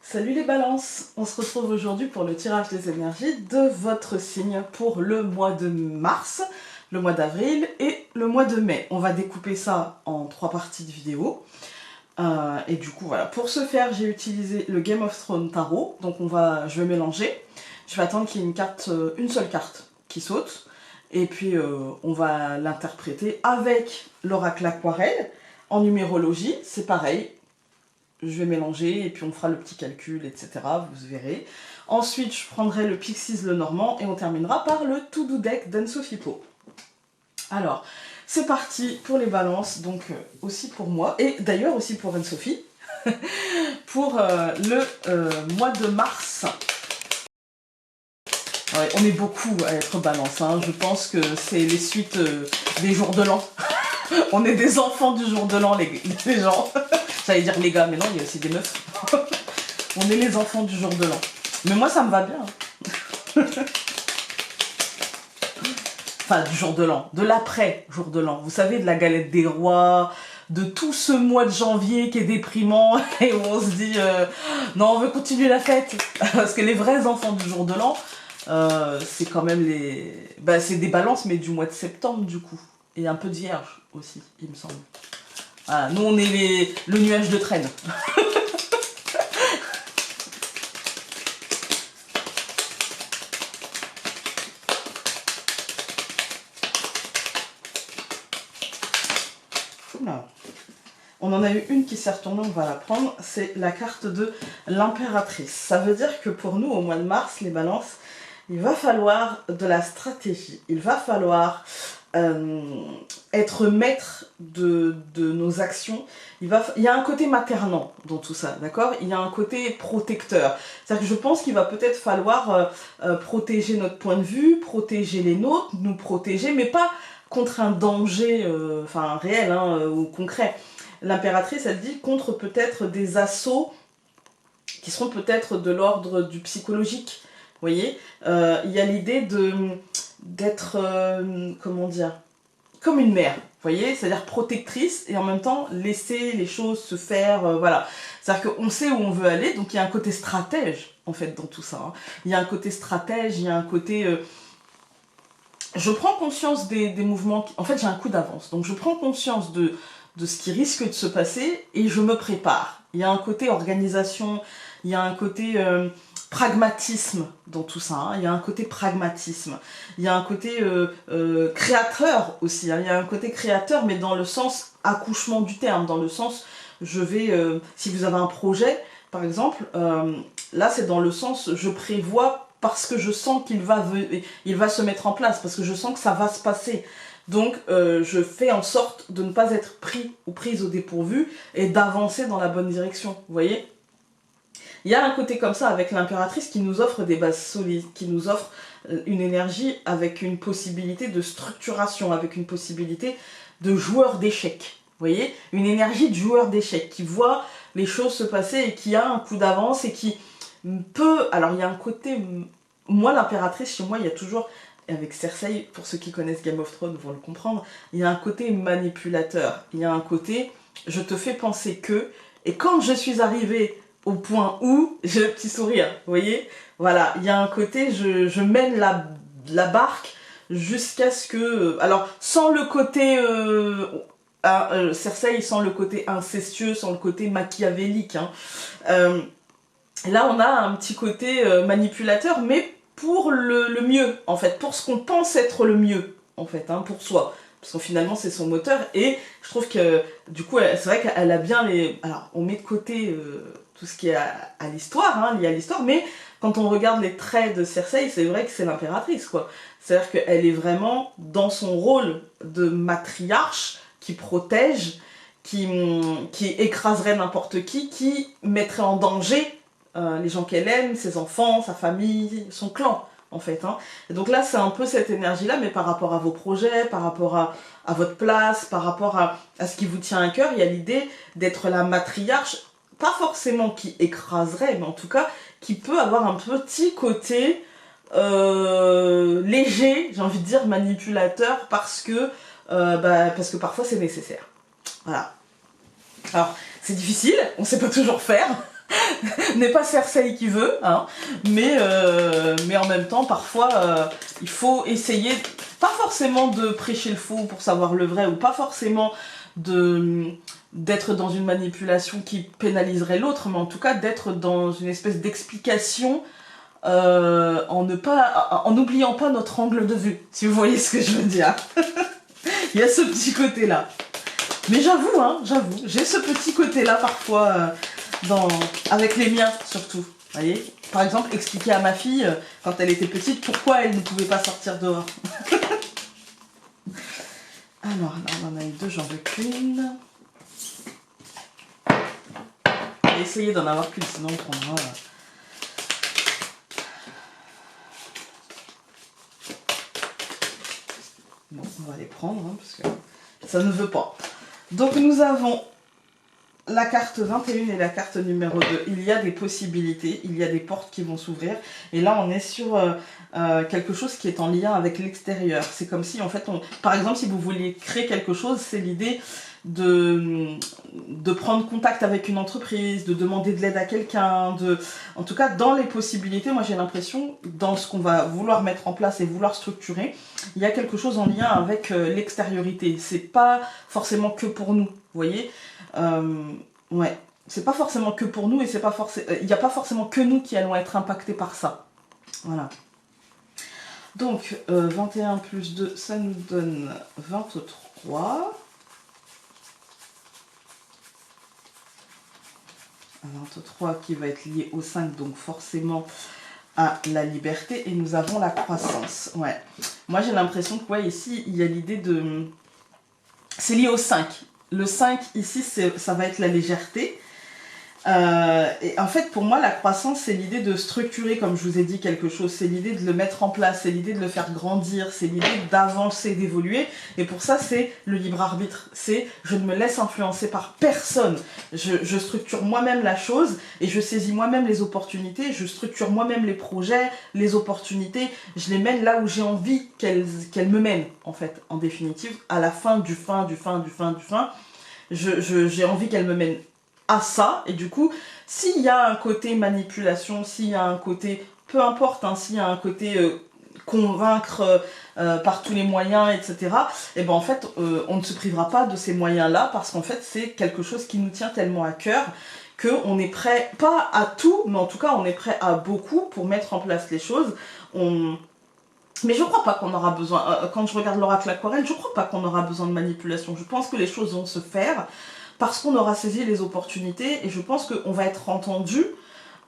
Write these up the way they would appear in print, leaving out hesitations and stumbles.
Salut les balances, on se retrouve aujourd'hui pour le tirage des énergies de votre signe pour le mois de mars, le mois d'avril et le mois de mai. On va découper ça en 3 parties de vidéo. Et du coup voilà, pour ce faire j'ai utilisé le Game of Thrones Tarot, donc je vais mélanger. Je vais attendre qu'il y ait une seule carte qui saute, et puis on va l'interpréter avec l'oracle aquarelle. En numérologie, c'est pareil. Je vais mélanger et puis on fera le petit calcul, etc. Vous verrez. Ensuite, je prendrai le Pixies le Normand et on terminera par le To-Do Deck d'Anne-Sophie Po. Alors, c'est parti pour les balances, donc aussi pour moi, et d'ailleurs aussi pour Anne-Sophie, pour le mois de mars. Ouais, on est beaucoup à être balance, hein. Je pense que c'est les suites des jours de l'an. On est des enfants du jour de l'an, les gens. J'allais dire les gars, mais non, il y a aussi des meufs. On est les enfants du jour de l'an. Mais moi, ça me va bien. Enfin, du jour de l'an. De l'après-jour de l'an. Vous savez, de la galette des rois, de tout ce mois de janvier qui est déprimant et où on se dit non, on veut continuer la fête. Parce que les vrais enfants du jour de l'an, c'est quand même les... Bah, c'est des balances, mais du mois de septembre, du coup. Et un peu de vierge aussi, il me semble. Voilà, nous, on est le nuage de traîne. On en a eu une qui s'est retournée, on va la prendre. C'est la carte de l'impératrice. Ça veut dire que pour nous, au mois de mars, les balances, il va falloir de la stratégie. Il va falloir être maître de nos actions. Il y a un côté maternant dans tout ça, d'accord? Il y a un côté protecteur. C'est-à-dire que je pense qu'il va peut-être falloir protéger notre point de vue, protéger les nôtres, nous protéger, mais pas contre un danger réel ou concret. L'impératrice, elle dit contre peut-être des assauts qui seront peut-être de l'ordre du psychologique. Vous voyez, il y a l'idée d'être, comment dire, comme une mère, vous voyez, c'est-à-dire protectrice et en même temps laisser les choses se faire, voilà. C'est-à-dire qu'on sait où on veut aller, donc il y a un côté stratège, en fait, dans tout ça. Hein. Il y a un côté stratège, il y a un côté... je prends conscience des mouvements... En fait, j'ai un coup d'avance, donc je prends conscience de ce qui risque de se passer et je me prépare. Il y a un côté organisation, il y a un côté pragmatisme dans tout ça, hein. Il y a un côté pragmatisme, il y a un côté créateur aussi, hein. Il y a un côté créateur mais dans le sens accouchement du terme, dans le sens si vous avez un projet par exemple, là c'est dans le sens je prévois parce que je sens qu'il va se mettre en place, parce que je sens que ça va se passer. Donc je fais en sorte de ne pas être pris ou prise au dépourvu et d'avancer dans la bonne direction, vous voyez. Il y a un côté comme ça avec l'impératrice qui nous offre des bases solides, qui nous offre une énergie avec une possibilité de structuration, avec une possibilité de joueur d'échecs, vous voyez. Une énergie de joueur d'échecs qui voit les choses se passer et qui a un coup d'avance et qui peut... Alors il y a un côté... Moi l'impératrice, chez moi il y a toujours... Avec Cersei, pour ceux qui connaissent Game of Thrones vont le comprendre, il y a un côté manipulateur, il y a un côté je te fais penser que, et quand je suis arrivée au point où, j'ai le petit sourire, vous voyez, voilà, il y a un côté je mène la barque jusqu'à ce que, alors sans le côté Cersei, sans le côté incestueux, sans le côté machiavélique, hein. Là on a un petit côté manipulateur, mais pour le mieux, en fait, pour ce qu'on pense être le mieux, en fait, hein, pour soi. Parce que finalement, c'est son moteur, et je trouve que, du coup, c'est vrai qu'elle a bien les... Alors, on met de côté tout ce qui est à l'histoire, hein, lié à l'histoire, mais quand on regarde les traits de Cersei, c'est vrai que c'est l'impératrice, quoi. C'est-à-dire qu'elle est vraiment dans son rôle de matriarche, qui protège, qui écraserait n'importe qui mettrait en danger les gens qu'elle aime, ses enfants, sa famille, son clan, en fait. Hein. Et donc là, c'est un peu cette énergie-là, mais par rapport à vos projets, par rapport à votre place, par rapport à ce qui vous tient à cœur, il y a l'idée d'être la matriarche, pas forcément qui écraserait, mais en tout cas, qui peut avoir un petit côté léger, j'ai envie de dire manipulateur, parce que parfois c'est nécessaire. Voilà. Alors, c'est difficile, on sait pas toujours faire, n'est pas Cersei qui veut, hein, mais en même temps, parfois, il faut essayer, pas forcément de prêcher le faux pour savoir le vrai, ou pas forcément d'être dans une manipulation qui pénaliserait l'autre, mais en tout cas d'être dans une espèce d'explication en n'oubliant pas notre angle de vue, si vous voyez ce que je veux dire. Il y a ce petit côté-là. Mais j'avoue, hein, j'ai ce petit côté-là parfois avec les miens surtout. Vous voyez, par exemple, expliquer à ma fille, quand elle était petite, pourquoi elle ne pouvait pas sortir dehors. Alors, là, on en a eu deux, j'en veux qu'une. Je vais essayer d'en avoir qu'une, sinon on prendra... Bon, on va les prendre, hein, parce que ça ne veut pas. Donc nous avons la carte 21 et la carte numéro 2. Il y a des possibilités, il y a des portes qui vont s'ouvrir. Et là, on est sur quelque chose qui est en lien avec l'extérieur. C'est comme si, en fait, par exemple, si vous vouliez créer quelque chose, c'est l'idée de prendre contact avec une entreprise, de demander de l'aide à quelqu'un, en tout cas dans les possibilités, moi j'ai l'impression, dans ce qu'on va vouloir mettre en place et vouloir structurer, il y a quelque chose en lien avec l'extériorité. C'est pas forcément que pour nous, vous voyez, ouais, c'est pas forcément que pour nous et c'est pas il n'y a pas forcément que nous qui allons être impactés par ça. Voilà. Donc 21 plus 2, ça nous donne 23. 23 qui va être lié au 5, donc forcément à la liberté. Et nous avons la croissance. Ouais. Moi, j'ai l'impression que, ouais, ici, il y a l'idée de... C'est lié au 5. Le 5, ici, ça va être la légèreté. Et en fait, pour moi, la croissance, c'est l'idée de structurer, comme je vous ai dit, quelque chose. C'est l'idée de le mettre en place, c'est l'idée de le faire grandir, c'est l'idée d'avancer, d'évoluer. Et pour ça, c'est le libre arbitre. C'est je ne me laisse influencer par personne. Je structure moi-même la chose et je saisis moi-même les opportunités. Je structure moi-même les projets, les opportunités. Je les mène là où j'ai envie qu'elles me mènent, en fait, en définitive. À la fin du fin, j'ai envie qu'elles me mènent à ça, et du coup, s'il y a un côté manipulation, s'il y a un côté, peu importe, hein, s'il y a un côté convaincre par tous les moyens, etc., et ben en fait, on ne se privera pas de ces moyens-là, parce qu'en fait, c'est quelque chose qui nous tient tellement à cœur, qu'on est prêt, pas à tout, mais en tout cas, on est prêt à beaucoup pour mettre en place les choses. Mais je crois pas qu'on aura besoin, quand je regarde l'oracle aquarelle, je crois pas qu'on aura besoin de manipulation. Je pense que les choses vont se faire, parce qu'on aura saisi les opportunités et je pense qu'on va être entendu,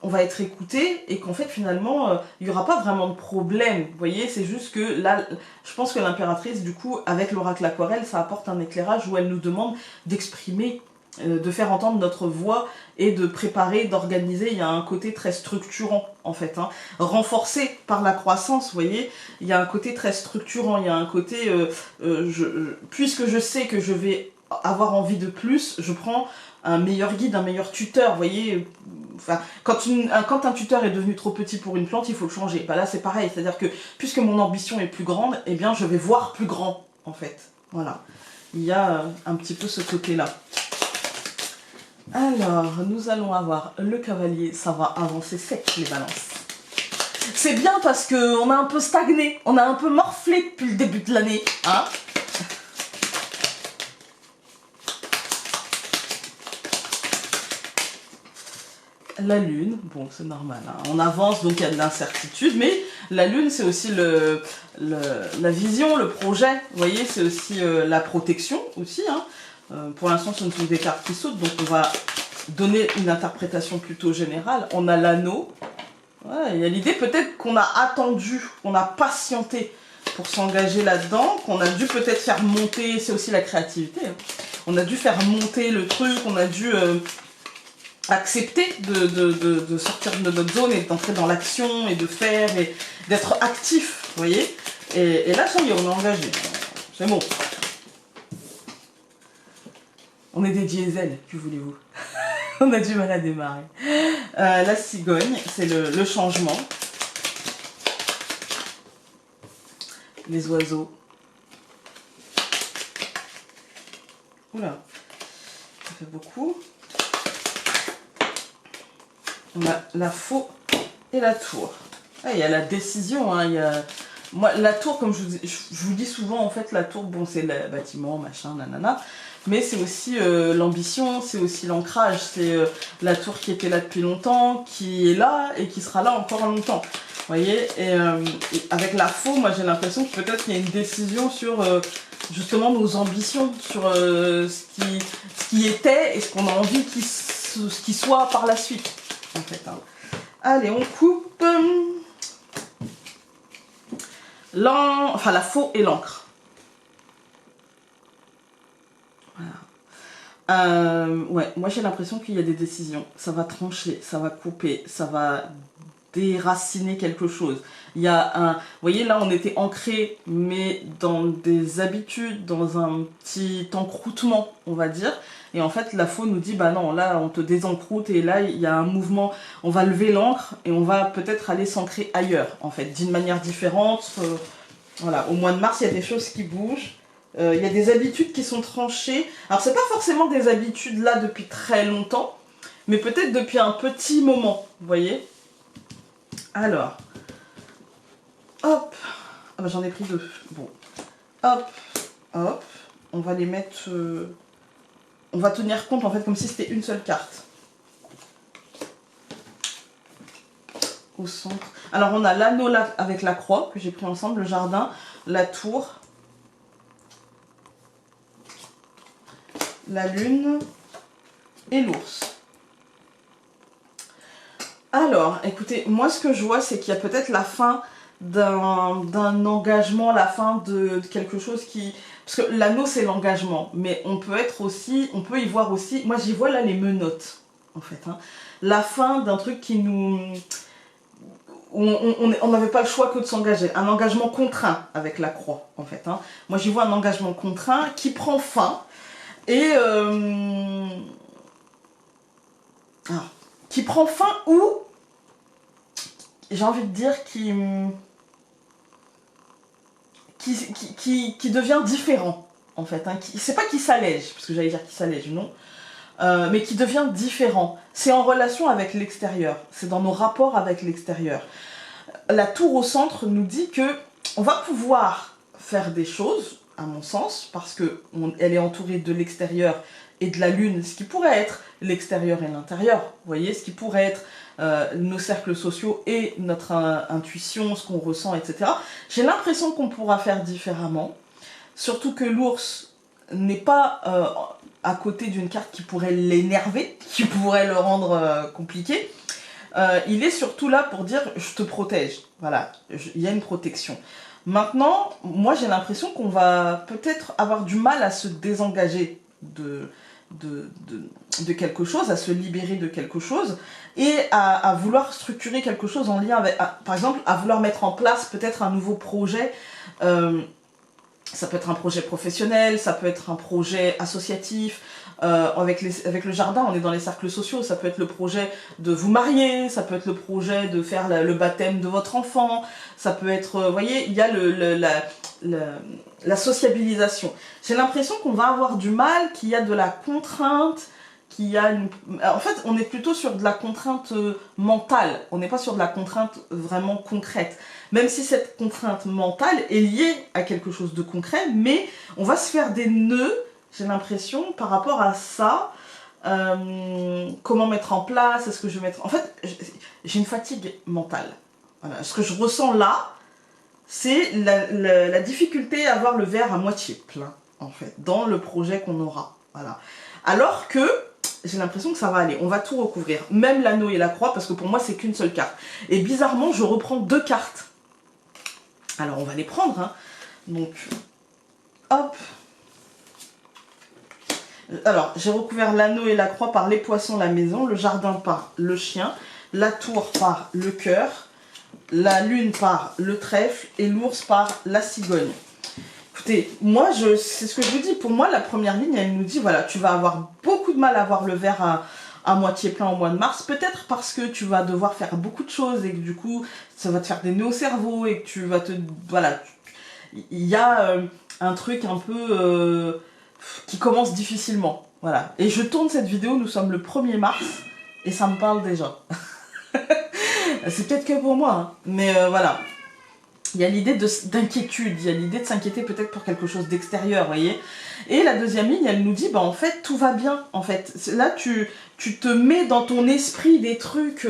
on va être écouté et qu'en fait finalement il n'y aura pas vraiment de problème, vous voyez, c'est juste que là je pense que l'impératrice du coup avec l'oracle aquarelle ça apporte un éclairage où elle nous demande d'exprimer, de faire entendre notre voix et de préparer, d'organiser. Il y a un côté très structurant en fait, hein. Renforcé par la croissance, vous voyez, il y a un côté très structurant, il y a un côté puisque je sais que je vais avoir envie de plus, je prends un meilleur guide, un meilleur tuteur, vous voyez. Enfin, quand un tuteur est devenu trop petit pour une plante, il faut le changer. Bah là c'est pareil, c'est-à-dire que puisque mon ambition est plus grande, eh bien je vais voir plus grand en fait. Voilà, il y a un petit peu ce côté-là. Alors, nous allons avoir le cavalier, ça va avancer sec les balances. C'est bien parce qu'on a un peu stagné, on a un peu morflé depuis le début de l'année, hein. La lune, bon c'est normal, hein. On avance donc il y a de l'incertitude, mais la lune c'est aussi la vision, le projet, vous voyez, c'est aussi la protection aussi, hein. Pour l'instant ce ne sont des cartes qui sautent, donc on va donner une interprétation plutôt générale. On a l'anneau, ouais, il y a l'idée peut-être qu'on a attendu, qu'on a patienté pour s'engager là-dedans, qu'on a dû peut-être faire monter, c'est aussi la créativité, hein. On a dû faire monter le truc, on a dû... accepter de sortir de notre zone et d'entrer dans l'action et de faire et d'être actif, vous voyez. Et là, ça y est, on est engagé. C'est bon. On est des diesels, que voulez-vous. On a du mal à démarrer. La cigogne, c'est le changement. Les oiseaux. Oula, ça fait beaucoup. On a la faux et la tour. Ah, il y a la décision, hein, il y a... Moi, la tour, comme je vous dis souvent, en fait, la tour, bon, c'est le bâtiment, machin, nanana, mais c'est aussi l'ambition, c'est aussi l'ancrage, c'est la tour qui était là depuis longtemps, qui est là et qui sera là encore longtemps. Vous voyez, et avec la faux, moi, j'ai l'impression que peut-être qu'il y a une décision sur justement nos ambitions, sur ce qui était et ce qu'on a envie qu'il soit par la suite, en fait. Hein. Allez, on coupe la faux et l'encre. Voilà. Ouais, moi j'ai l'impression qu'il y a des décisions. Ça va trancher, ça va couper, ça va déraciner quelque chose. Il y a un... Vous voyez, là, on était ancré, mais dans des habitudes, dans un petit encroutement, on va dire. Et en fait, la faux nous dit, bah non, là, on te désencroute, et là, il y a un mouvement. On va lever l'ancre, et on va peut-être aller s'ancrer ailleurs, en fait, d'une manière différente. Voilà, au mois de mars, il y a des choses qui bougent. Il y a des habitudes qui sont tranchées. Alors, c'est pas forcément des habitudes là depuis très longtemps, mais peut-être depuis un petit moment, vous voyez. Alors, hop, ah bah j'en ai pris deux. Bon, hop, hop, on va les mettre. On va tenir compte en fait comme si c'était une seule carte. Au centre. Alors on a l'anneau là avec la croix que j'ai pris ensemble, le jardin, la tour, la lune et l'ours. Alors, écoutez, moi ce que je vois, c'est qu'il y a peut-être la fin d'un engagement, la fin de quelque chose qui... Parce que l'anneau, c'est l'engagement, mais on peut être aussi, on peut y voir aussi... Moi, j'y vois là les menottes, en fait. Hein. La fin d'un truc qui nous... On n'avait pas le choix que de s'engager. Un engagement contraint avec la croix, en fait. Hein. Moi, j'y vois un engagement contraint qui prend fin et... qui prend fin ou, j'ai envie de dire, qui devient différent, en fait. Hein. C'est pas qui s'allège, parce que j'allais dire qui s'allège, non. Mais qui devient différent. C'est en relation avec l'extérieur. C'est dans nos rapports avec l'extérieur. La tour au centre nous dit que on va pouvoir faire des choses, à mon sens, parce qu'elle est entourée de l'extérieur et de la lune, ce qui pourrait être l'extérieur et l'intérieur, vous voyez, ce qui pourrait être nos cercles sociaux et notre intuition, ce qu'on ressent, etc. J'ai l'impression qu'on pourra faire différemment, surtout que l'ours n'est pas à côté d'une carte qui pourrait l'énerver, qui pourrait le rendre compliqué. Il est surtout là pour dire « je te protège », voilà, il y a une protection. Maintenant, moi j'ai l'impression qu'on va peut-être avoir du mal à se désengager de quelque chose, à se libérer de quelque chose et à vouloir structurer quelque chose en lien avec, par exemple, à vouloir mettre en place peut-être un nouveau projet. Ça peut être un projet professionnel, ça peut être un projet associatif. Avec le jardin, on est dans les cercles sociaux, ça peut être le projet de vous marier, ça peut être le projet de faire le baptême de votre enfant, ça peut être, vous voyez, il y a la sociabilisation. J'ai l'impression qu'on va avoir du mal, qu'il y a de la contrainte, qu'il y a en fait, on est plutôt sur de la contrainte mentale, on n'est pas sur de la contrainte vraiment concrète. Même si cette contrainte mentale est liée à quelque chose de concret, mais on va se faire des nœuds, j'ai l'impression, par rapport à ça. Comment mettre en place, est-ce que je vais mettre... En fait, j'ai une fatigue mentale. Voilà. Ce que je ressens là, c'est la difficulté à avoir le verre à moitié plein, en fait, dans le projet qu'on aura. Voilà. Alors que j'ai l'impression que ça va aller, on va tout recouvrir, même l'anneau et la croix, parce que pour moi, c'est qu'une seule carte. Et bizarrement, je reprends deux cartes. Alors, on va les prendre. Hein. Donc, hop. Alors, j'ai recouvert l'anneau et la croix par les poissons, la maison, le jardin par le chien, la tour par le cœur, la lune par le trèfle et l'ours par la cigogne. Écoutez, moi, c'est ce que je vous dis. Pour moi, la première ligne, elle nous dit, voilà, tu vas avoir beaucoup de mal à avoir le verre à moitié plein au mois de mars. Peut-être parce que tu vas devoir faire beaucoup de choses et que du coup, ça va te faire des nœuds au cerveau et que tu vas te... Voilà. Il y a un truc un peu... qui commence difficilement. Voilà. Et je tourne cette vidéo, nous sommes le 1er mars, et ça me parle déjà. C'est peut-être que pour moi, hein. Mais voilà. Il y a l'idée d'inquiétude, il y a l'idée de s'inquiéter peut-être pour quelque chose d'extérieur, vous voyez. Et la deuxième ligne, elle nous dit, bah en fait, tout va bien, en fait. Là, tu te mets dans ton esprit des trucs,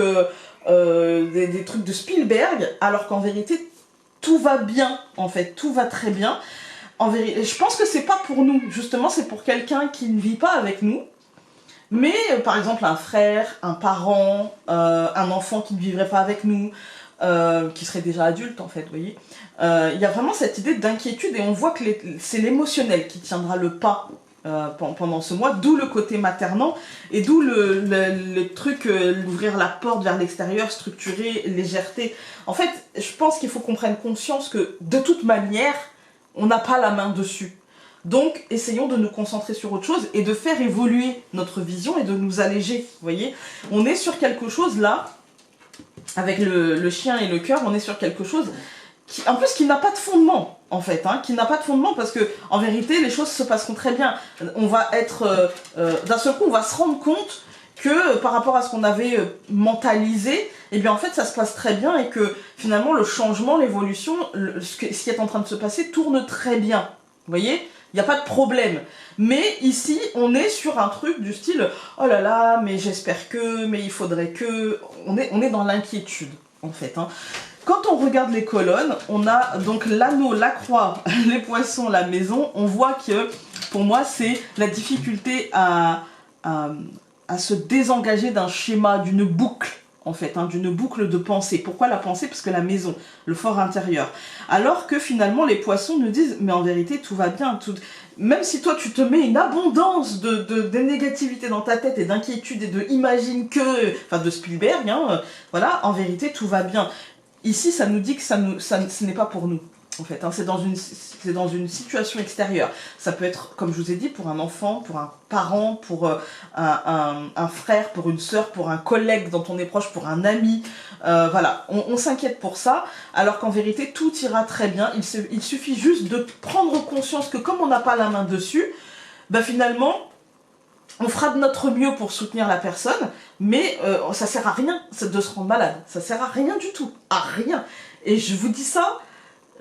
des trucs de Spielberg, alors qu'en vérité, tout va bien, en fait, tout va très bien. En vérité, je pense que c'est pas pour nous, justement, c'est pour quelqu'un qui ne vit pas avec nous. Mais par exemple un frère, un parent, un enfant qui ne vivrait pas avec nous, qui serait déjà adulte en fait, vous voyez. Il y a vraiment cette idée d'inquiétude et on voit que c'est l'émotionnel qui tiendra le pas pendant ce mois, d'où le côté maternant et d'où le truc, l'ouvrir la porte vers l'extérieur, structurer, légèreté. En fait, je pense qu'il faut qu'on prenne conscience que de toute manière, on n'a pas la main dessus. Donc, essayons de nous concentrer sur autre chose et de faire évoluer notre vision et de nous alléger, vous voyez. On est sur quelque chose là, avec le chien et le cœur, on est sur quelque chose qui, en plus, qui n'a pas de fondement, en fait, hein, qui n'a pas de fondement parce que, en vérité, les choses se passeront très bien. On va être, d'un seul coup, on va se rendre compte que par rapport à ce qu'on avait mentalisé, eh bien en fait ça se passe très bien et que finalement le changement, l'évolution, ce qui est en train de se passer tourne très bien. Vous voyez ? Il n'y a pas de problème. Mais ici, on est sur un truc du style « Oh là là, mais j'espère que, mais il faudrait que... » On est dans l'inquiétude, en fait. Hein. Quand on regarde les colonnes, on a donc l'anneau, la croix, les poissons, la maison. On voit que, pour moi, c'est la difficulté à se désengager d'un schéma, d'une boucle. En fait, hein, d'une boucle de pensée. Pourquoi la pensée? Parce que la maison, le fort intérieur. Alors que finalement, les poissons nous disent, mais en vérité, tout va bien. Même si toi, tu te mets une abondance de négativité dans ta tête et d'inquiétude et de imagine que, enfin de Spielberg, hein, voilà, en vérité, tout va bien. Ici, ça nous dit que ce n'est pas pour nous. En fait, hein, c'est dans une situation extérieure. Ça peut être, comme je vous ai dit, pour un enfant, pour un parent, pour un frère, pour une sœur, pour un collègue dont on est proche, pour un ami. Voilà, on s'inquiète pour ça, alors qu'en vérité, tout ira très bien. Il suffit juste de prendre conscience que comme on n'a pas la main dessus, bah finalement, on fera de notre mieux pour soutenir la personne, mais ça sert à rien de se rendre malade. Ça sert à rien du tout, à rien. Et je vous dis ça,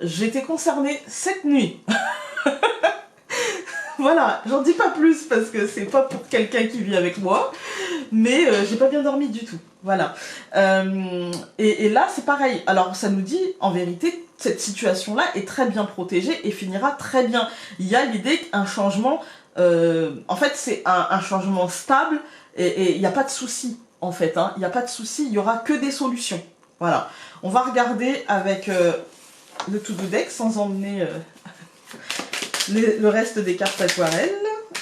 j'ai été concernée cette nuit. Voilà, j'en dis pas plus parce que c'est pas pour quelqu'un qui vit avec moi, mais j'ai pas bien dormi du tout. Voilà. Et là, c'est pareil. Alors, ça nous dit, en vérité, cette situation-là est très bien protégée et finira très bien. Il y a l'idée qu'un changement, en fait, c'est un changement stable et il n'y a pas de souci, en fait. Hein. Il n'y a pas de souci, il y aura que des solutions. Voilà. On va regarder avec le to-do deck sans emmener le reste des cartes aquarelles.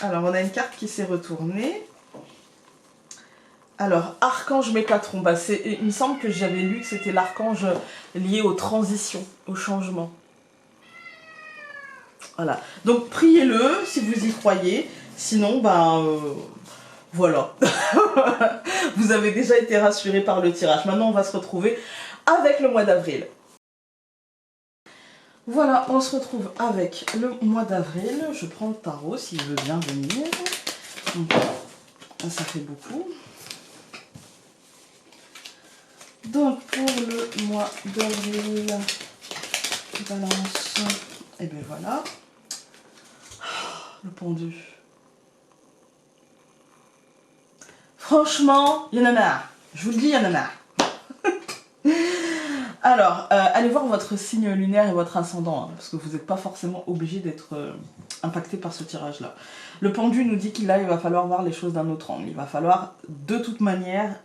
Alors, on a une carte qui s'est retournée. Alors, archange Mépatron, bah il me semble que j'avais lu que c'était l'archange lié aux transitions, au changement. Voilà. Donc, priez-le si vous y croyez. Sinon, voilà. Vous avez déjà été rassuré par le tirage. Maintenant, on va se retrouver avec le mois d'avril. Voilà, on se retrouve avec le mois d'avril. Je prends le tarot s'il veut bien venir. Ça fait beaucoup. Donc pour le mois d'avril, balance, et bien voilà. Le pendu. Franchement, il y en a marre. Je vous le dis, il y en a marre. Alors, allez voir votre signe lunaire et votre ascendant, hein, parce que vous n'êtes pas forcément obligé d'être impacté par ce tirage-là. Le pendu nous dit qu'il va falloir voir les choses d'un autre angle. Il va falloir, de toute manière,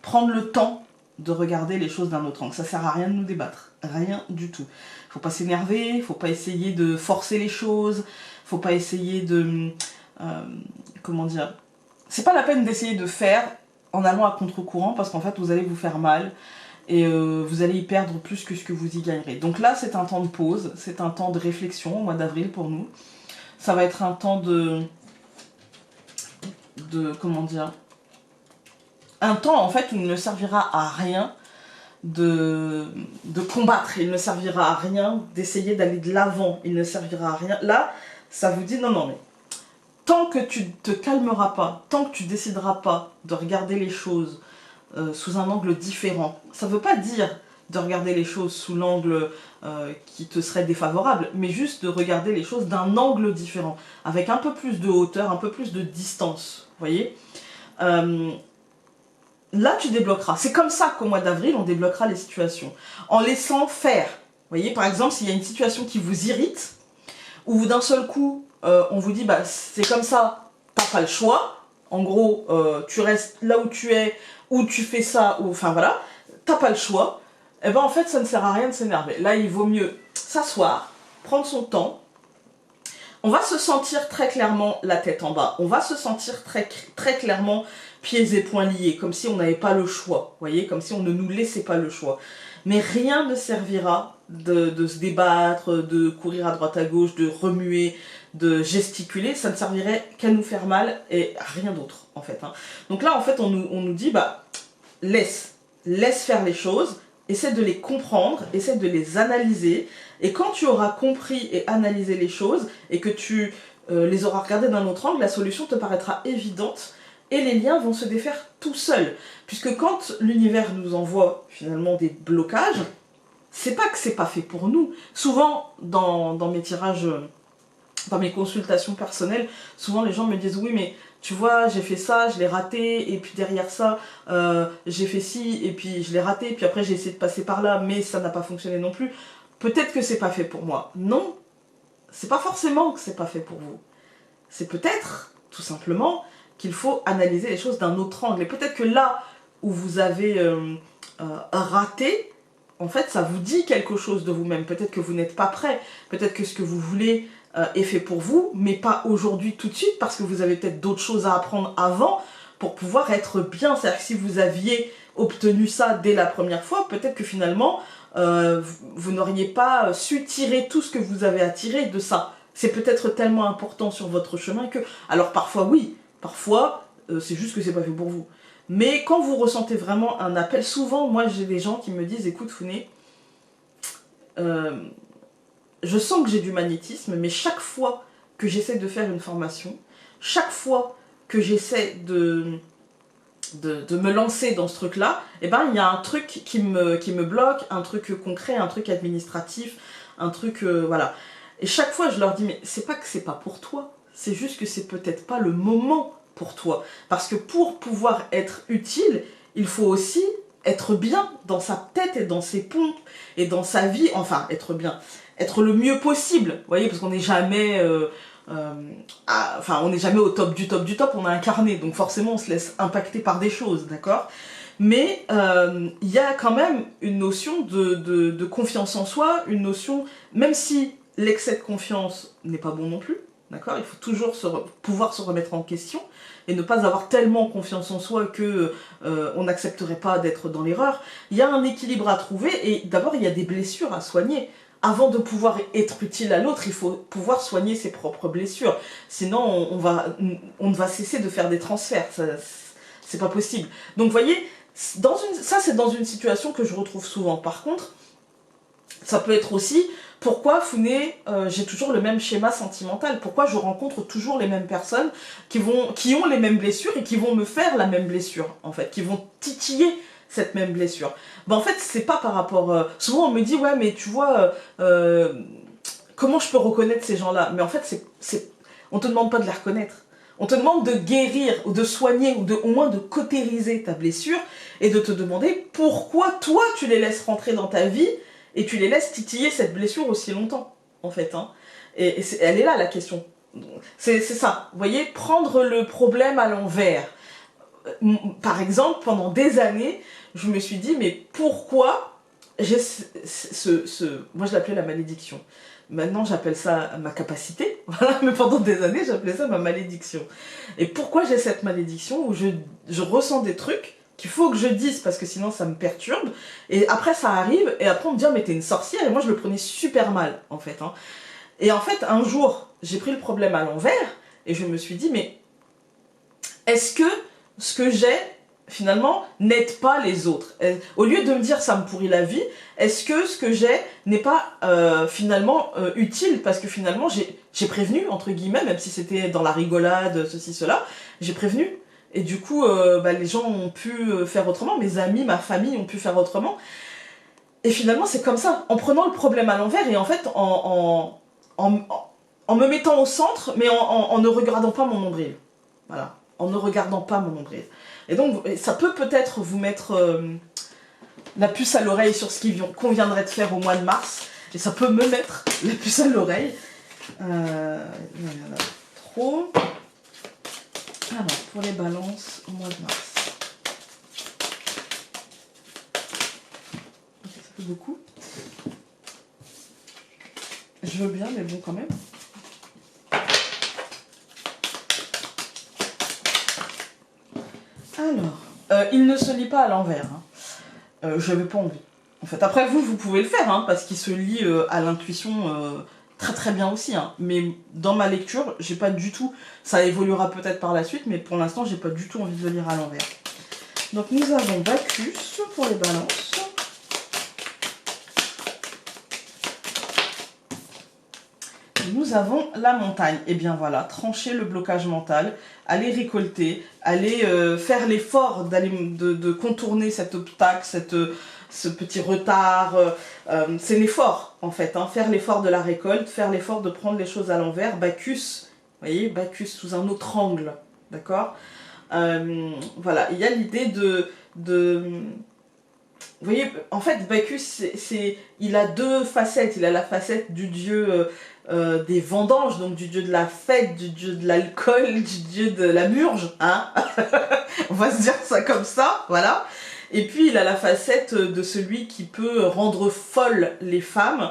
prendre le temps de regarder les choses d'un autre angle. Ça sert à rien de nous débattre. Rien du tout. Faut pas s'énerver, faut pas essayer de forcer les choses, faut pas essayer de... comment dire? C'est pas la peine d'essayer de faire en allant à contre-courant, parce qu'en fait, vous allez vous faire mal. Et vous allez y perdre plus que ce que vous y gagnerez. Donc là, c'est un temps de pause, c'est un temps de réflexion au mois d'avril pour nous. Ça va être un temps de comment dire, un temps en fait où il ne servira à rien de combattre, il ne servira à rien d'essayer d'aller de l'avant, il ne servira à rien. Là, ça vous dit non, mais tant que tu te calmeras pas, tant que tu décideras pas de regarder les choses sous un angle différent. Ça ne veut pas dire de regarder les choses sous l'angle qui te serait défavorable, mais juste de regarder les choses d'un angle différent, avec un peu plus de hauteur, un peu plus de distance, vous voyez. Là, tu débloqueras. C'est comme ça qu'au mois d'avril, on débloquera les situations, en laissant faire. Vous voyez, par exemple, s'il y a une situation qui vous irrite, ou d'un seul coup, on vous dit, bah, c'est comme ça, t'as pas le choix. En gros, tu restes là où tu es, ou tu fais ça, ou enfin voilà, t'as pas le choix. Et ben en fait, ça ne sert à rien de s'énerver. Là, il vaut mieux s'asseoir, prendre son temps. On va se sentir très clairement la tête en bas. On va se sentir très clairement pieds et poings liés, comme si on n'avait pas le choix. Vous voyez, comme si on ne nous laissait pas le choix. Mais rien ne servira de se débattre, de courir à droite à gauche, de remuer, de gesticuler. Ça ne servirait qu'à nous faire mal et rien d'autre, en fait. Hein. Donc là, en fait, on nous dit, bah, laisse faire les choses. Essaie de les comprendre, essaie de les analyser, et quand tu auras compris et analysé les choses, et que tu les auras regardées d'un autre angle, la solution te paraîtra évidente, et les liens vont se défaire tout seuls. Puisque quand l'univers nous envoie finalement des blocages, c'est pas que c'est pas fait pour nous. Souvent, dans mes tirages, dans mes consultations personnelles, souvent les gens me disent « Oui, mais tu vois, j'ai fait ça, je l'ai raté, et puis derrière ça, j'ai fait ci, et puis je l'ai raté, puis après j'ai essayé de passer par là, mais ça n'a pas fonctionné non plus. Peut-être que c'est pas fait pour moi. » Non, c'est pas forcément que c'est pas fait pour vous. C'est peut-être, tout simplement, qu'il faut analyser les choses d'un autre angle. Et peut-être que là où vous avez raté, en fait, ça vous dit quelque chose de vous-même. Peut-être que vous n'êtes pas prêt. Peut-être que ce que vous voulez est fait pour vous, mais pas aujourd'hui tout de suite, parce que vous avez peut-être d'autres choses à apprendre avant pour pouvoir être bien. C'est-à-dire que si vous aviez obtenu ça dès la première fois, peut-être que finalement, vous n'auriez pas su tirer tout ce que vous avez à tirer de ça. C'est peut-être tellement important sur votre chemin que... Alors parfois oui, parfois c'est juste que c'est pas fait pour vous. Mais quand vous ressentez vraiment un appel, souvent moi j'ai des gens qui me disent « Écoute Founé, je sens que j'ai du magnétisme, mais chaque fois que j'essaie de faire une formation, chaque fois que j'essaie de me lancer dans ce truc-là, eh ben, il y a un truc qui me bloque, un truc concret, un truc administratif, un truc... voilà. Et chaque fois, je leur dis, mais c'est pas que c'est pas pour toi, c'est juste que c'est peut-être pas le moment pour toi. Parce que pour pouvoir être utile, il faut aussi être bien dans sa tête et dans ses pompes et dans sa vie, enfin, être bien, être le mieux possible, vous voyez, parce qu'on n'est jamais... enfin, on n'est jamais au top du top du top, on a incarné, donc forcément on se laisse impacter par des choses, d'accord? Mais il y a quand même une notion de confiance en soi, une notion, même si l'excès de confiance n'est pas bon non plus, d'accord? Il faut toujours pouvoir se remettre en question et ne pas avoir tellement confiance en soi que on n'accepterait pas d'être dans l'erreur. Il y a un équilibre à trouver et d'abord il y a des blessures à soigner. Avant de pouvoir être utile à l'autre, il faut pouvoir soigner ses propres blessures. Sinon, on ne va cesser de faire des transferts. C'est pas possible. Donc, vous voyez, ça, c'est dans une situation que je retrouve souvent. Par contre, ça peut être aussi, pourquoi, Founé, j'ai toujours le même schéma sentimental? Pourquoi je rencontre toujours les mêmes personnes qui ont les mêmes blessures et qui vont me faire la même blessure, en fait, qui vont titiller cette même blessure. Ben en fait, c'est pas par rapport... souvent, on me dit, ouais, mais tu vois, comment je peux reconnaître ces gens-là? Mais en fait, on te demande pas de les reconnaître. On te demande de guérir, ou de soigner, ou au moins de cautériser ta blessure, et de te demander pourquoi toi, tu les laisses rentrer dans ta vie, et tu les laisses titiller cette blessure aussi longtemps, en fait. Hein. Et elle est là, la question. C'est ça, vous voyez, prendre le problème à l'envers. Par exemple, pendant des années, je me suis dit, mais pourquoi j'ai moi je l'appelais la malédiction. Maintenant j'appelle ça ma capacité, voilà, mais pendant des années j'appelais ça ma malédiction. Et pourquoi j'ai cette malédiction où je ressens des trucs qu'il faut que je dise parce que sinon ça me perturbe, et après ça arrive, et après on me dit, oh, mais t'es une sorcière, et moi je le prenais super mal, en fait. Hein. Et en fait, un jour, j'ai pris le problème à l'envers, et je me suis dit, mais est-ce que ce que j'ai, finalement, n'aide pas les autres? Au lieu de me dire ça me pourrit la vie, est-ce que ce que j'ai n'est pas finalement utile? Parce que finalement, j'ai prévenu, entre guillemets, même si c'était dans la rigolade, ceci, cela, j'ai prévenu. Et du coup, les gens ont pu faire autrement, mes amis, ma famille ont pu faire autrement. Et finalement, c'est comme ça, en prenant le problème à l'envers et en fait, en me mettant au centre, mais en ne regardant pas mon nombril. Voilà, en ne regardant pas mon nombril. Et donc, ça peut peut-être vous mettre la puce à l'oreille sur ce qu'il conviendrait de faire au mois de mars. Et ça peut me mettre la puce à l'oreille. Il y en a trop. Alors, pour les balances au mois de mars. Okay, ça fait beaucoup. Je veux bien, mais bon, quand même. Alors, il ne se lit pas à l'envers. Hein. J'avais pas envie. En fait, après vous pouvez le faire, hein, parce qu'il se lit à l'intuition très très bien aussi. Hein. Mais dans ma lecture, j'ai pas du tout. Ça évoluera peut-être par la suite, mais pour l'instant, j'ai pas du tout envie de le lire à l'envers. Donc nous avons Bacchus pour les balances. Nous avons la montagne. Et bien voilà, trancher le blocage mental, aller récolter, aller faire l'effort de contourner cet obstacle, ce petit retard. C'est l'effort en fait, hein, faire l'effort de la récolte, faire l'effort de prendre les choses à l'envers. Bacchus, vous voyez, Bacchus sous un autre angle, d'accord. Voilà, il y a l'idée vous voyez, en fait, Bacchus, il a deux facettes. Il a la facette du dieu des vendanges, donc du dieu de la fête, du dieu de l'alcool, du dieu de la murge, hein. On va se dire ça comme ça, voilà. Et puis, il a la facette de celui qui peut rendre folles les femmes,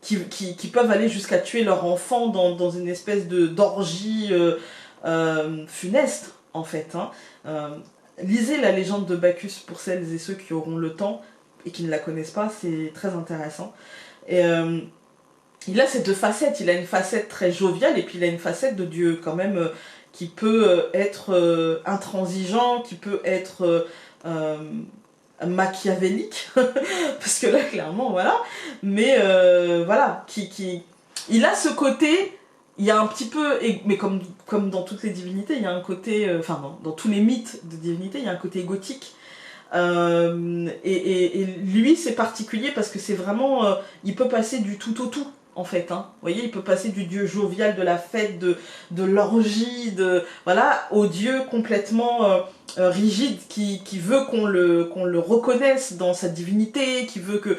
qui peuvent aller jusqu'à tuer leur enfant dans une espèce d'orgie funeste, en fait, hein. Lisez la légende de Bacchus pour celles et ceux qui auront le temps et qui ne la connaissent pas, c'est très intéressant. Et il a ces deux facettes, il a une facette très joviale et puis il a une facette de dieu quand même qui peut être intransigeant, qui peut être machiavélique, parce que là clairement voilà, mais voilà, il a ce côté. Il y a un petit peu, mais comme dans toutes les divinités, il y a un côté, enfin dans tous les mythes de divinité, il y a un côté égotique. Et lui, c'est particulier parce que c'est vraiment, il peut passer du tout au tout, en fait. Hein. Vous voyez, il peut passer du dieu jovial de la fête, de l'orgie, voilà, au dieu complètement rigide qui veut qu'on le reconnaisse dans sa divinité, qui peut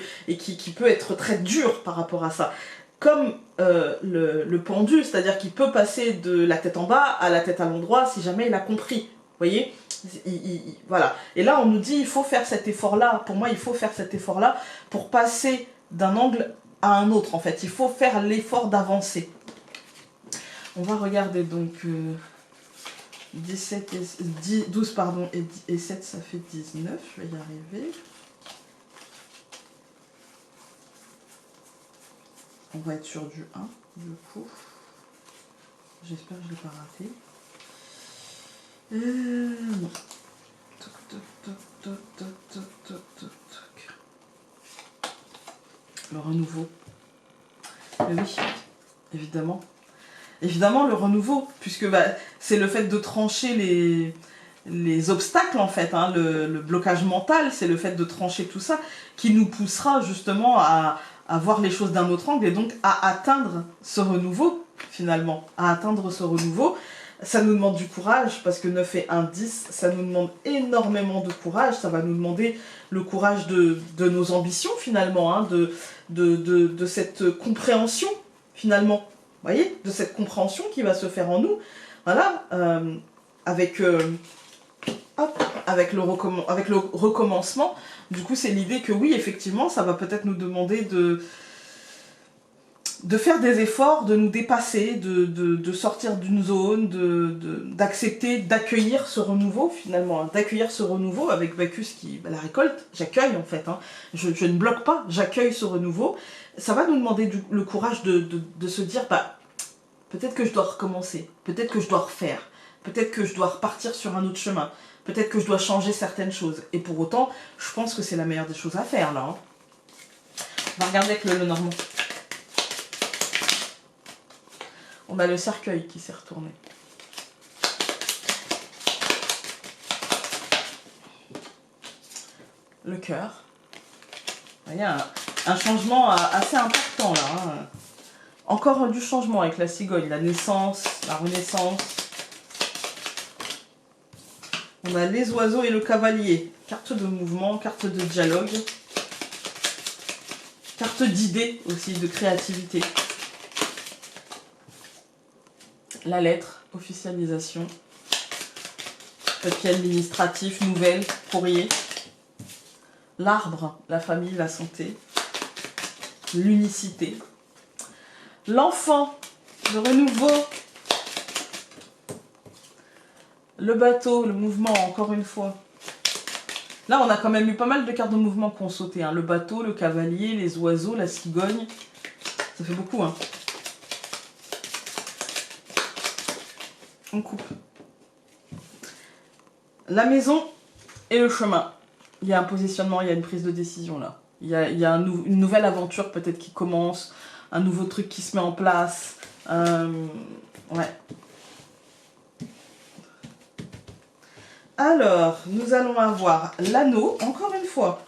être très dur par rapport à ça. Comme le pendu, c'est-à-dire qu'il peut passer de la tête en bas à la tête à l'endroit si jamais il a compris. Vous voyez, voilà. Et là, on nous dit il faut faire cet effort-là. Pour moi, il faut faire cet effort-là pour passer d'un angle à un autre, en fait. Il faut faire l'effort d'avancer. On va regarder donc 12 pardon, et 7, ça fait 19. Je vais y arriver. On va être sur du 1, du coup. J'espère que je ne l'ai pas raté. Non. Toc, toc, toc, toc, toc, toc, toc, toc, toc. Le renouveau. Mais oui, évidemment. Évidemment, le renouveau, puisque c'est le fait de trancher les obstacles, en fait, hein, le blocage mental, c'est le fait de trancher tout ça, qui nous poussera justement à voir les choses d'un autre angle, et donc à atteindre ce renouveau, finalement, à atteindre ce renouveau. Ça nous demande du courage, parce que 9 et 1, 10, ça nous demande énormément de courage, ça va nous demander le courage de nos ambitions, finalement, hein, de cette compréhension, finalement, vous voyez, de cette compréhension qui va se faire en nous, voilà, avec le recommencement. Du coup, c'est l'idée que oui, effectivement, ça va peut-être nous demander de faire des efforts, de nous dépasser, de sortir d'une zone, d'accepter, d'accueillir ce renouveau, finalement, hein, d'accueillir ce renouveau avec Bacchus qui, la récolte, j'accueille en fait, hein, je ne bloque pas, j'accueille ce renouveau. Ça va nous demander le courage de se dire, peut-être que je dois recommencer, peut-être que je dois refaire, peut-être que je dois repartir sur un autre chemin, peut-être que je dois changer certaines choses. Et pour autant, je pense que c'est la meilleure des choses à faire, là. Hein. On va regarder avec le Lenormand. On a le cercueil qui s'est retourné. le cœur. Il y a un changement assez important là. Hein. Encore du changement avec la cigogne, la naissance, la renaissance. On a les oiseaux et le cavalier. Carte de mouvement, carte de dialogue. Carte d'idées aussi, de créativité. La lettre, officialisation. Papier administratif, nouvelle, courrier. L'arbre, la famille, la santé. L'unicité. L'enfant, le renouveau. Le bateau, le mouvement, encore une fois. Là, on a quand même eu pas mal de cartes de mouvement qui ont sauté. Hein. Le bateau, le cavalier, les oiseaux, la cigogne. Ça fait beaucoup, hein. On coupe. La maison et le chemin. Il y a un positionnement, il y a une prise de décision là. Il y a une nouvelle aventure peut-être qui commence, un nouveau truc qui se met en place. Ouais. Alors, nous allons avoir l'anneau, encore une fois,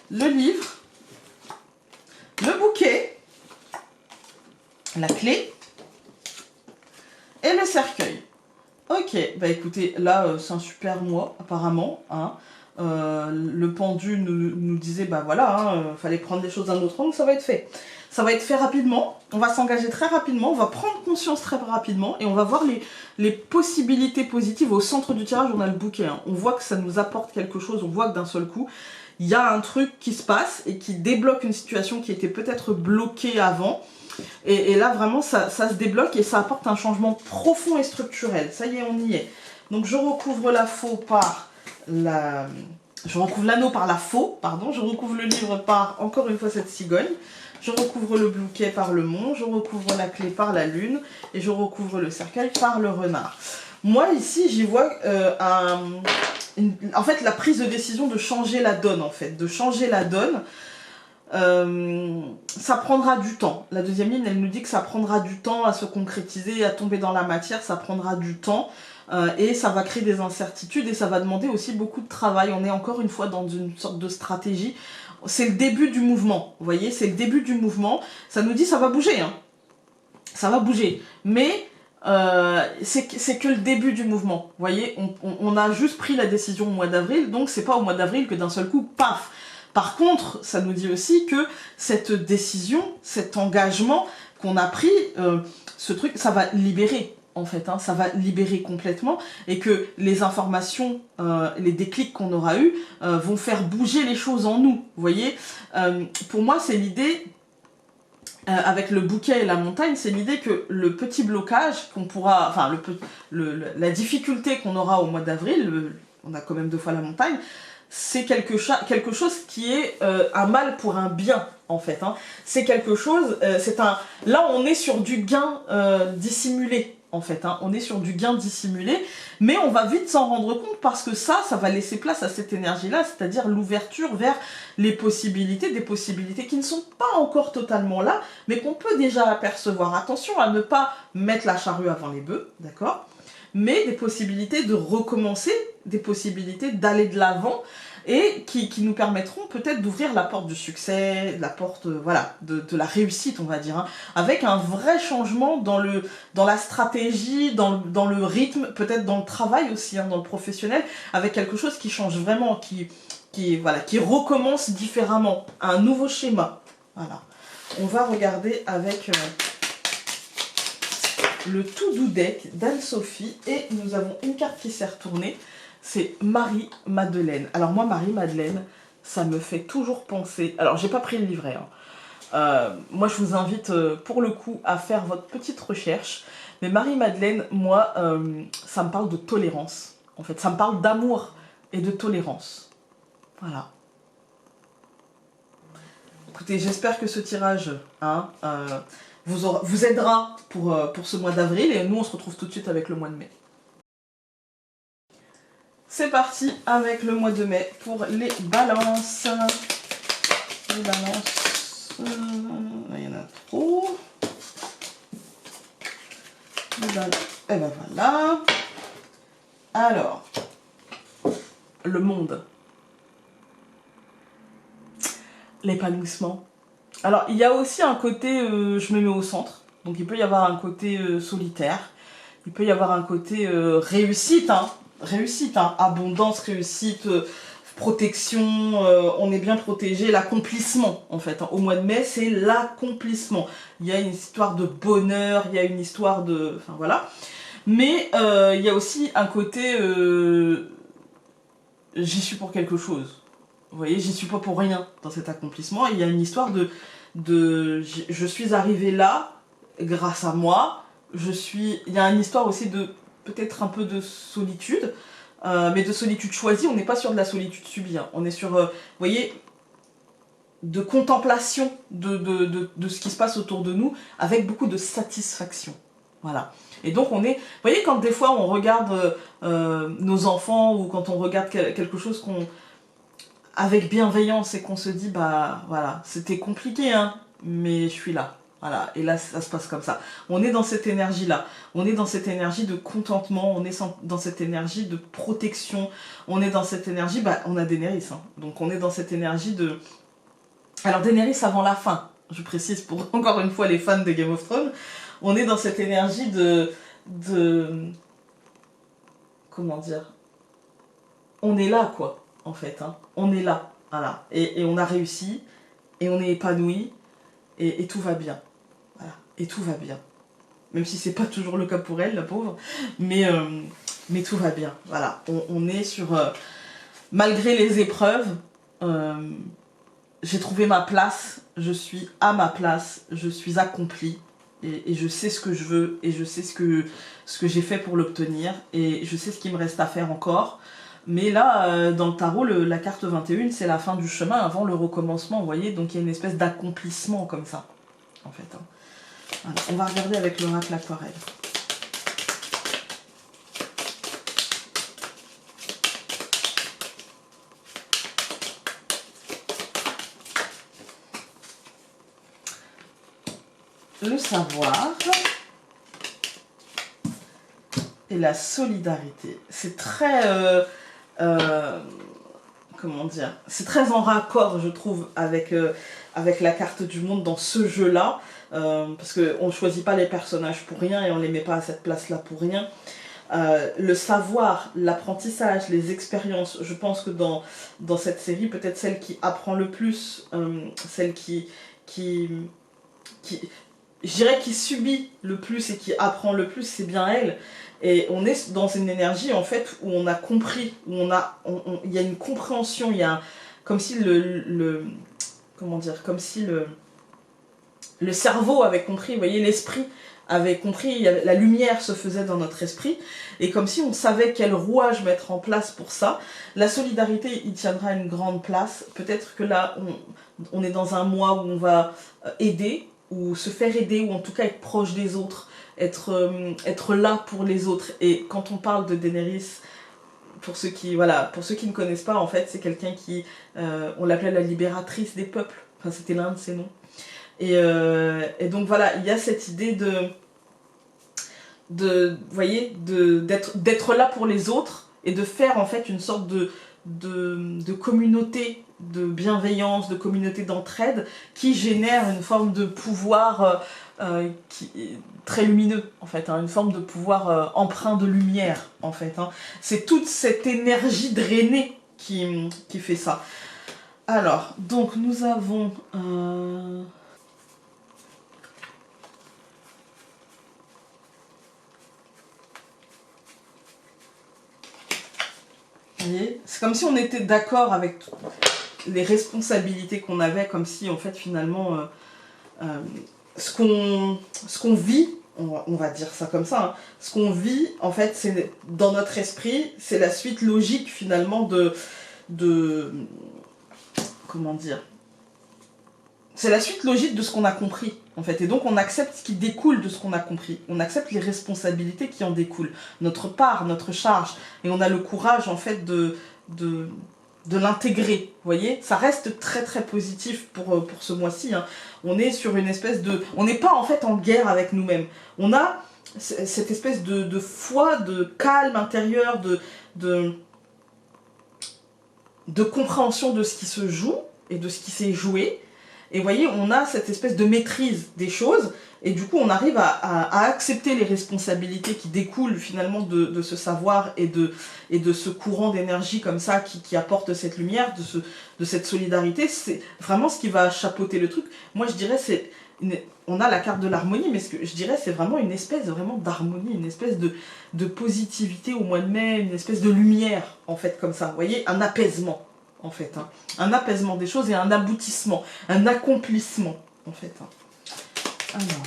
le livre, le bouquet, la clé et le cercueil. Ok, bah écoutez, là c'est un super mois apparemment. Hein. Le pendu nous disait, bah voilà, hein, fallait prendre les choses d'un autre angle, ça va être fait. Ça va être fait rapidement, on va s'engager très rapidement, on va prendre conscience très rapidement et on va voir les possibilités positives. Au centre du tirage, on a le bouquet. Hein. On voit que ça nous apporte quelque chose, on voit que d'un seul coup, il y a un truc qui se passe et qui débloque une situation qui était peut-être bloquée avant. Et là, vraiment, ça se débloque et ça apporte un changement profond et structurel. Ça y est, on y est. Donc, je recouvre la faux par la... Je recouvre l'anneau par la faux, pardon. Je recouvre le livre par, encore une fois, cette cigogne. Je recouvre le bouquet par le mont. Je recouvre la clé par la lune. Et je recouvre le cercueil par le renard. Moi, ici, j'y vois en fait, la prise de décision de changer la donne, en fait. De changer la donne. Ça prendra du temps. La deuxième ligne, elle nous dit que ça prendra du temps à se concrétiser, à tomber dans la matière, ça prendra du temps et ça va créer des incertitudes et ça va demander aussi beaucoup de travail. On est encore une fois dans une sorte de stratégie. C'est le début du mouvement, vous voyez, c'est le début du mouvement. Ça nous dit ça va bouger, hein. Ça va bouger, mais c'est que le début du mouvement. Vous voyez, on a juste pris la décision au mois d'avril, donc c'est pas au mois d'avril que d'un seul coup, paf. Par contre, ça nous dit aussi que cette décision, cet engagement qu'on a pris, ce truc, ça va libérer, en fait, hein, ça va libérer complètement, et que les informations, les déclics qu'on aura eus, vont faire bouger les choses en nous, vous voyez. Pour moi, c'est l'idée, avec le bouquet et la montagne, c'est l'idée que le petit blocage qu'on pourra, enfin, la difficulté qu'on aura au mois d'avril, on a quand même 2 fois la montagne, c'est quelque chose qui est un mal pour un bien, en fait. Hein. C'est quelque chose, là on est sur du gain dissimulé, en fait. Hein. On est sur du gain dissimulé, mais on va vite s'en rendre compte parce que ça va laisser place à cette énergie-là, c'est-à-dire l'ouverture vers les possibilités, des possibilités qui ne sont pas encore totalement là, mais qu'on peut déjà apercevoir. Attention à ne pas mettre la charrue avant les bœufs, d'accord ? Mais des possibilités de recommencer, des possibilités d'aller de l'avant et qui nous permettront peut-être d'ouvrir la porte du succès, la porte voilà, de la réussite, on va dire, hein, avec un vrai changement dans la stratégie, dans le rythme, peut-être dans le travail aussi, hein, dans le professionnel, avec quelque chose qui change vraiment, qui recommence différemment, un nouveau schéma. Voilà. On va regarder avec... le tout doux deck d'Anne-Sophie et nous avons une carte qui s'est retournée, c'est Marie-Madeleine. Alors moi, Marie-Madeleine, ça me fait toujours penser... Alors, j'ai pas pris le livret. Hein. Moi, je vous invite pour le coup à faire votre petite recherche. Mais Marie-Madeleine, moi, ça me parle de tolérance. En fait, ça me parle d'amour et de tolérance. Voilà. Écoutez, j'espère que ce tirage... Hein, vous aidera pour ce mois d'avril et nous on se retrouve tout de suite avec le mois de mai. C'est parti avec le mois de mai pour les balances. Les balances, il y en a trop. Et ben voilà. Alors, le monde. l'épanouissement. Alors, il y a aussi un côté, je me mets au centre. Donc, il peut y avoir un côté solitaire. Il peut y avoir un côté réussite, hein. Réussite, hein. Abondance, réussite, protection. On est bien protégé. L'accomplissement, en fait, hein. Au mois de mai, c'est l'accomplissement. Il y a une histoire de bonheur, il y a une histoire de... Enfin, voilà. Mais il y a aussi un côté... j'y suis pour quelque chose. Vous voyez, j'y suis pas pour rien dans cet accomplissement. Il y a une histoire je suis arrivée là grâce à moi. Il y a une histoire aussi de peut-être un peu de solitude, mais de solitude choisie. On n'est pas sur de la solitude subie. Hein. On est sur, vous voyez, de contemplation de ce qui se passe autour de nous, avec beaucoup de satisfaction. Voilà. Et donc on est, vous voyez, quand des fois on regarde nos enfants ou quand on regarde quelque chose avec bienveillance et qu'on se dit, bah voilà, c'était compliqué, hein, mais je suis là. Voilà, et là ça se passe comme ça. On est dans cette énergie-là. On est dans cette énergie de contentement, on est dans cette énergie de protection, on est dans cette énergie, bah on a Daenerys, hein. Donc on est dans cette énergie de... Alors Daenerys avant la fin, je précise pour encore une fois les fans de Game of Thrones, on est dans cette énergie de comment dire, on est là quoi, en fait, hein. On est là, voilà, et on a réussi, et on est épanoui, et tout va bien, voilà, et tout va bien. Même si c'est pas toujours le cas pour elle, la pauvre, mais tout va bien, voilà. On est sur, malgré les épreuves, j'ai trouvé ma place, je suis à ma place, je suis accomplie, et je sais ce que je veux, et je sais ce que j'ai fait pour l'obtenir, et je sais ce qu'il me reste à faire encore. Mais là, dans le tarot, la carte 21, c'est la fin du chemin avant le recommencement, vous voyez, donc il y a une espèce d'accomplissement comme ça, en fait. Hein. Voilà. On va regarder avec l'oracle aquarelle. Le savoir et la solidarité. C'est très... comment dire, c'est très en raccord, je trouve, avec la carte du monde dans ce jeu-là, parce qu'on ne choisit pas les personnages pour rien et on ne les met pas à cette place-là pour rien. Le savoir, l'apprentissage, les expériences, je pense que dans cette série, peut-être celle qui apprend le plus, celle qui je dirais qui subit le plus et qui apprend le plus, c'est bien elle. Et on est dans une énergie en fait où on a compris, où il y a une compréhension, il y a comme si comment dire, comme si le cerveau avait compris, vous voyez, l'esprit avait compris, la lumière se faisait dans notre esprit, et comme si on savait quel rouage mettre en place pour ça. La solidarité y tiendra une grande place. Peut-être que là, on est dans un mois où on va aider, ou se faire aider, ou en tout cas être proche des autres, être là pour les autres. Et quand on parle de Daenerys, pour ceux qui ne connaissent pas, en fait, c'est quelqu'un qui, on l'appelait la libératrice des peuples, enfin c'était l'un de ses noms. Et donc voilà, il y a cette idée vous voyez, d'être là pour les autres, et de faire en fait une sorte de communauté de bienveillance, de communauté d'entraide, qui génère une forme de pouvoir qui est très lumineux, en fait, hein, une forme de pouvoir empreint de lumière, en fait. Hein. C'est toute cette énergie drainée qui fait ça. Alors, donc nous avons... c'est comme si on était d'accord avec les responsabilités qu'on avait, comme si en fait finalement ce qu'on vit, on va dire ça comme ça, hein, ce qu'on vit en fait c'est dans notre esprit, c'est la suite logique finalement de comment dire, c'est la suite logique de ce qu'on a compris, en fait. Et donc, on accepte ce qui découle de ce qu'on a compris. On accepte les responsabilités qui en découlent. Notre part, notre charge. Et on a le courage, en fait, de l'intégrer. Vous voyez, ça reste très, très positif pour ce mois-ci. Hein. On est sur une espèce de... On n'est pas, en fait, en guerre avec nous-mêmes. On a cette espèce de foi, de calme intérieur, de compréhension de ce qui se joue. et de ce qui s'est joué. Et vous voyez, on a cette espèce de maîtrise des choses, et du coup, on arrive à accepter les responsabilités qui découlent finalement de ce savoir et de ce courant d'énergie comme ça qui apporte cette lumière, de cette solidarité. C'est vraiment ce qui va chapeauter le truc. Moi, je dirais, on a la carte de l'harmonie, mais ce que je dirais, c'est vraiment une espèce vraiment d'harmonie, une espèce de positivité au mois de mai, une espèce de lumière, en fait, comme ça. Vous voyez, un apaisement. En fait, hein. Un apaisement des choses et un aboutissement, un accomplissement, en fait. Hein. Alors,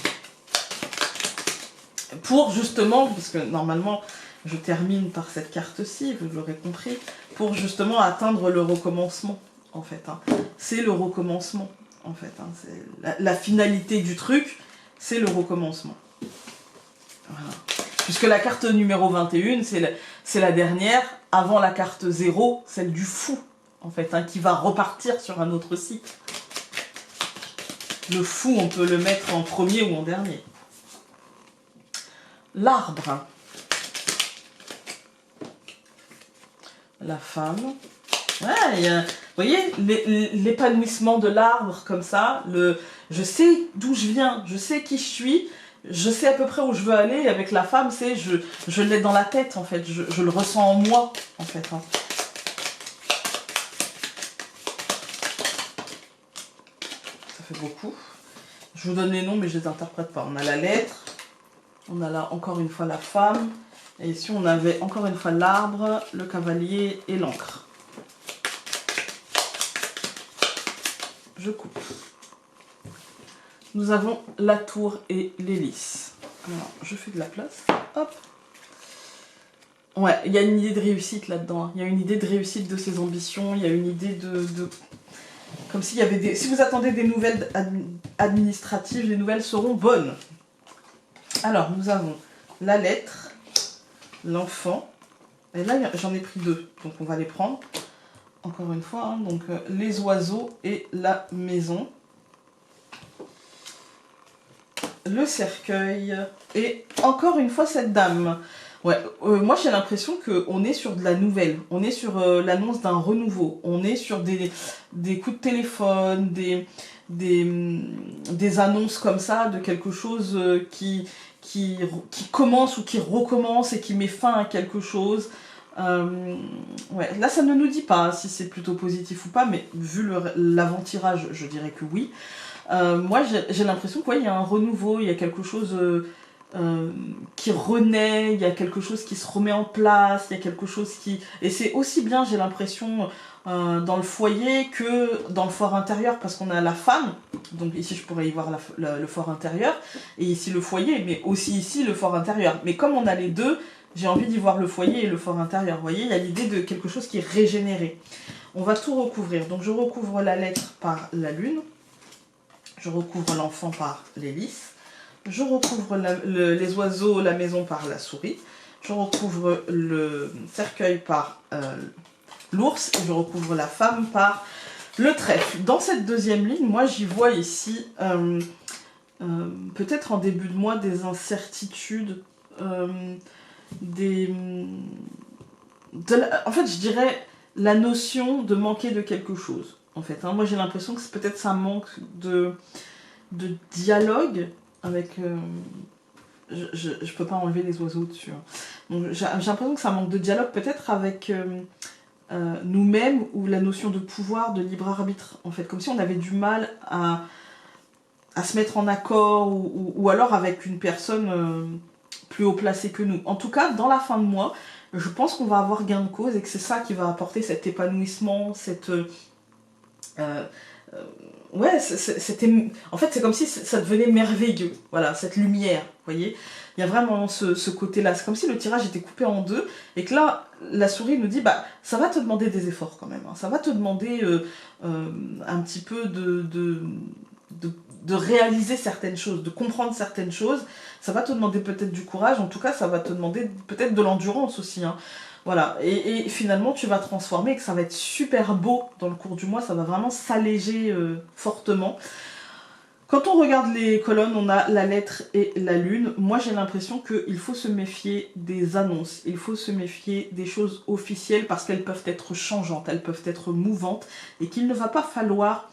pour justement, parce que normalement, je termine par cette carte-ci, vous l'aurez compris, pour justement atteindre le recommencement, en fait. Hein. C'est le recommencement, en fait. Hein. C'est la finalité du truc, c'est le recommencement. Voilà. Puisque la carte numéro 21, c'est la dernière, avant la carte 0, celle du fou. En fait, hein, qui va repartir sur un autre cycle. Le fou, on peut le mettre en premier ou en dernier. L'arbre. La femme. Ouais, vous voyez, l'épanouissement de l'arbre, comme ça. Je sais d'où je viens, je sais qui je suis, je sais à peu près où je veux aller. Et avec la femme, c'est je l'ai dans la tête, en fait. Je le ressens en moi, en fait. Hein. Fait beaucoup. Je vous donne les noms mais je les interprète pas. On a la lettre, on a là encore une fois la femme, et ici on avait encore une fois l'arbre, le cavalier et l'encre. Je coupe. Nous avons la tour et l'hélice. Alors je fais de la place. Hop. Ouais, il y a une idée de réussite là-dedans. Il y a une idée de réussite de ses ambitions, il y a une idée de comme s'il y avait des... Si vous attendez des nouvelles administratives, les nouvelles seront bonnes. Alors, nous avons la lettre, l'enfant, et là, j'en ai pris deux, donc on va les prendre. Encore une fois, hein, donc les oiseaux et la maison. Le cercueil, et encore une fois cette dame. Ouais, moi j'ai l'impression qu'on est sur de la nouvelle, on est sur l'annonce d'un renouveau, on est sur des coups de téléphone, des annonces comme ça, de quelque chose qui commence ou qui recommence et qui met fin à quelque chose. Ouais, là ça ne nous dit pas si c'est plutôt positif ou pas, mais vu l'avant-tirage, je dirais que oui. Moi j'ai l'impression qu'il y a un renouveau, il y a quelque chose... qui renaît, il y a quelque chose qui se remet en place, il y a quelque chose qui... Et c'est aussi bien, j'ai l'impression, dans le foyer que dans le fort intérieur, parce qu'on a la femme, donc ici je pourrais y voir le fort intérieur, et ici le foyer, mais aussi ici le fort intérieur. Mais comme on a les deux, j'ai envie d'y voir le foyer et le fort intérieur. Vous voyez, il y a l'idée de quelque chose qui est régénéré. On va tout recouvrir. Donc je recouvre la lettre par la lune, je recouvre l'enfant par l'hélice, je recouvre les oiseaux, la maison par la souris. Je recouvre le cercueil par l'ours. Et je recouvre la femme par le trèfle. Dans cette deuxième ligne, moi j'y vois ici, peut-être en début de mois, des incertitudes. En fait, je dirais la notion de manquer de quelque chose. En fait, hein. Moi j'ai l'impression que c'est peut-être ça manque de dialogue avec... je peux pas enlever les oiseaux dessus. Hein. Donc j'ai l'impression que ça manque de dialogue peut-être avec nous-mêmes ou la notion de pouvoir, de libre arbitre. En fait, comme si on avait du mal à se mettre en accord ou alors avec une personne plus haut placée que nous. En tout cas, dans la fin de mois, je pense qu'on va avoir gain de cause et que c'est ça qui va apporter cet épanouissement, cette... ouais, en fait c'est comme si ça devenait merveilleux, voilà, cette lumière, vous voyez. Il y a vraiment ce côté-là, c'est comme si le tirage était coupé en deux, et que là, la souris nous dit, bah, ça va te demander des efforts quand même, hein. Ça va te demander un petit peu de réaliser certaines choses, de comprendre certaines choses, ça va te demander peut-être du courage, en tout cas ça va te demander peut-être de l'endurance aussi, hein. Voilà, et finalement tu vas transformer et que ça va être super beau dans le cours du mois, ça va vraiment s'alléger fortement. Quand on regarde les colonnes, on a la lettre et la lune. Moi, j'ai l'impression qu'il faut se méfier des annonces. Il faut se méfier des choses officielles parce qu'elles peuvent être changeantes, elles peuvent être mouvantes et qu'il ne va pas falloir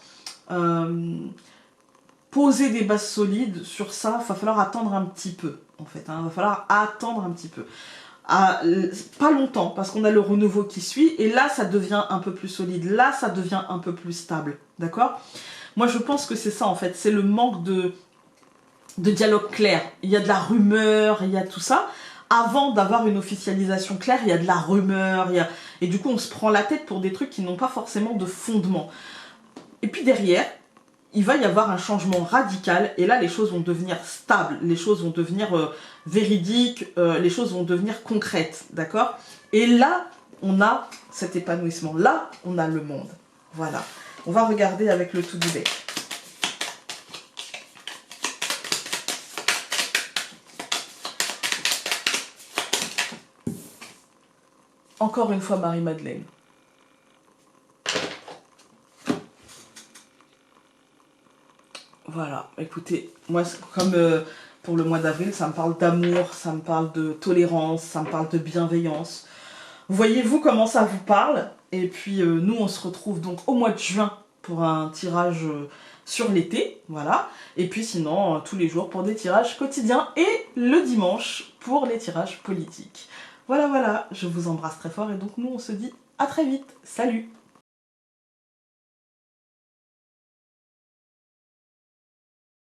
poser des bases solides sur ça. Il va falloir attendre un petit peu, en fait. Il va falloir attendre un petit peu. Pas longtemps, parce qu'on a le renouveau qui suit, et là, ça devient un peu plus solide. Là, ça devient un peu plus stable. D'accord ? Moi, je pense que c'est ça, en fait. C'est le manque de dialogue clair. Il y a de la rumeur, il y a tout ça. Avant d'avoir une officialisation claire, il y a de la rumeur. Et du coup, on se prend la tête pour des trucs qui n'ont pas forcément de fondement. Et puis derrière, il va y avoir un changement radical. Et là, les choses vont devenir stables. Les choses vont devenir véridiques. Les choses vont devenir concrètes. D'accord ? Et là, on a cet épanouissement. Là, on a le monde. Voilà. On va regarder avec le tout du deck. Encore une fois, Marie-Madeleine. Voilà, écoutez, moi, comme pour le mois d'avril, ça me parle d'amour, ça me parle de tolérance, ça me parle de bienveillance. Voyez-vous comment ça vous parle? Et puis, nous, on se retrouve donc au mois de juin pour un tirage sur l'été, voilà. Et puis sinon, tous les jours pour des tirages quotidiens et le dimanche pour les tirages politiques. Voilà, voilà, je vous embrasse très fort et donc nous, on se dit à très vite. Salut!